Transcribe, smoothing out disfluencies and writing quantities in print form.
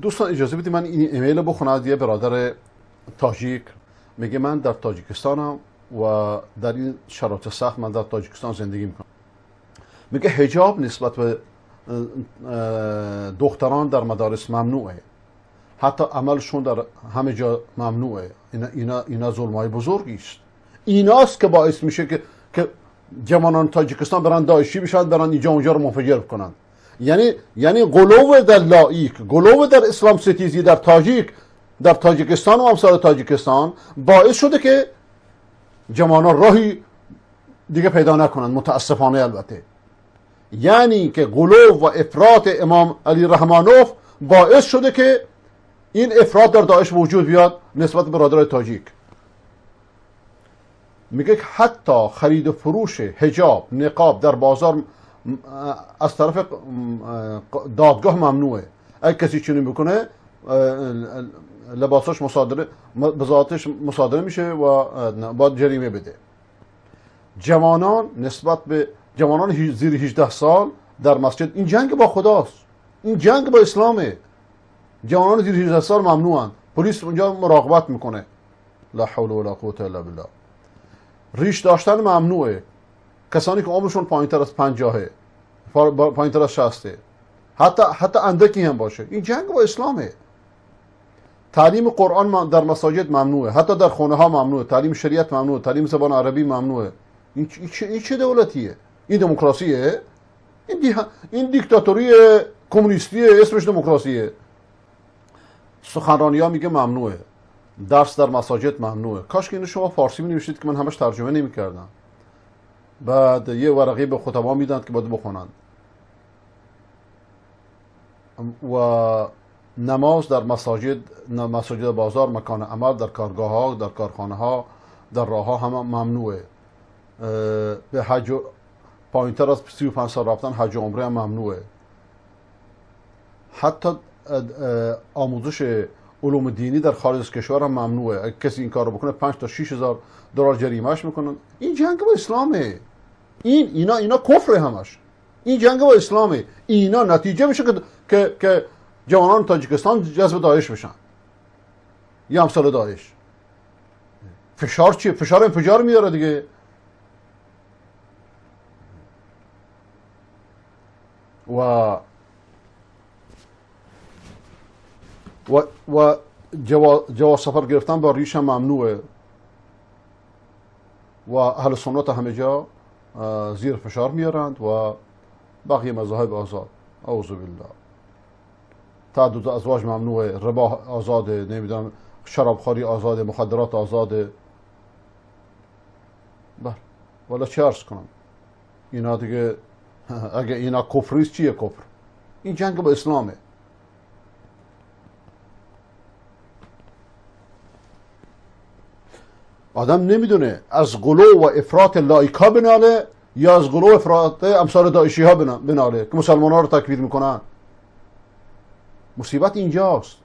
دوستان اجازه بدید من این ایمیل بخونم. یه برادر تاجیک میگه من در تاجیکستانم و در این شرایط سخت من در تاجیکستان زندگی میکنم. میگه حجاب نسبت به دختران در مدارس ممنوعه، حتی عملشون در همه جا ممنوعه. اینا ظلمای بزرگی است. ایناست که باعث میشه که جوانان تاجیکستان برن داعشی بشن، برن اینجا اونجا رو منفجر کنن. یعنی غلو در لایک، غلو در اسلام ستیزی در تاجیکستان و امثال تاجیکستان باعث شده که جوانان راهی دیگه پیدا نکنن، متاسفانه البته. یعنی که غلو و افراط امام علی رحمانوف باعث شده که این افراط در داعش وجود بیاد نسبت به برادرای تاجیک. میگه حتی خرید و فروش حجاب نقاب در بازار از طرف دادگاه ممنوعه. اگه کسی چنین بکنه لباساش مصادره به ذاتش مصادره میشه و باید جریمه بده. جوانان نسبت به جوانان زیر 18 سال در مسجد، این جنگ با خداست، این جنگ با اسلامه. جوانان زیر 18 سال ممنوعن، پلیس اونجا مراقبت میکنه. لا حول ولا قوة الا بالله. ریش داشتن ممنوعه. کسانی که عمرشون پایینتر از 50، پایینتر از 60، حتی اندکی هم باشه، این جنگ با اسلامه. تعلیم قرآن در مساجد ممنوعه، حتی در خونه ها ممنوعه. تعلیم شریعت ممنوعه، تعلیم زبان عربی ممنوعه. این چه دولتیه؟ این دموکراسیه؟ این دیکتاتوری کمونیستیه، اسمش دموکراسیه. سخنرانی ها میگه ممنوعه، درس در مساجد ممنوعه. کاش که اینو شما فارسی می نوشتید که من همش ترجمه نمی کردم. بعد یه ورقی به خطبا میدن که باید بخونن. و نماز در مساجد بازار، مکان عمل، در کارگاه ها، در کارخانه ها، در راه ها هم ممنوعه. به حج پایینتر از 35 سال رفتن حج و عمره هم ممنوعه. حتی آموزش علوم دینی در خارج از کشور هم ممنوعه. اگه کسی این کار رو بکنه 5 تا 6 هزار دلار جریمهش میکنن. این جنگ با اسلامه. اینا کفر همش. این جنگ با اسلامه. اینا نتیجه میشه که جوانان تاجیکستان جذب داعش بشن یا امثال داعش. فشار چیه؟ فشار انفجار میاره دیگه. و جواز سفر گرفتن با ریش هم ممنوعه. و اهل سنت همه جا زیر فشار میارند و بقیه مذاهب آزاد. اعوذ بالله. تعدد ازواج ممنوعه، ربا آزاده، نمیدونم شرابخوری آزاده، مخدرات آزاده. بله، والا چه عرض کنم؟ اینا دیگه اگه اینا کفریست چیه کفر؟ این جنگ با اسلامه. آدم نمیدونه از غلو و افراط لایکا بناله یا از غلو و افراط امثال داعشی ها بناله که مسلمان ها رو تکفیر میکنن. مصیبت اینجاست.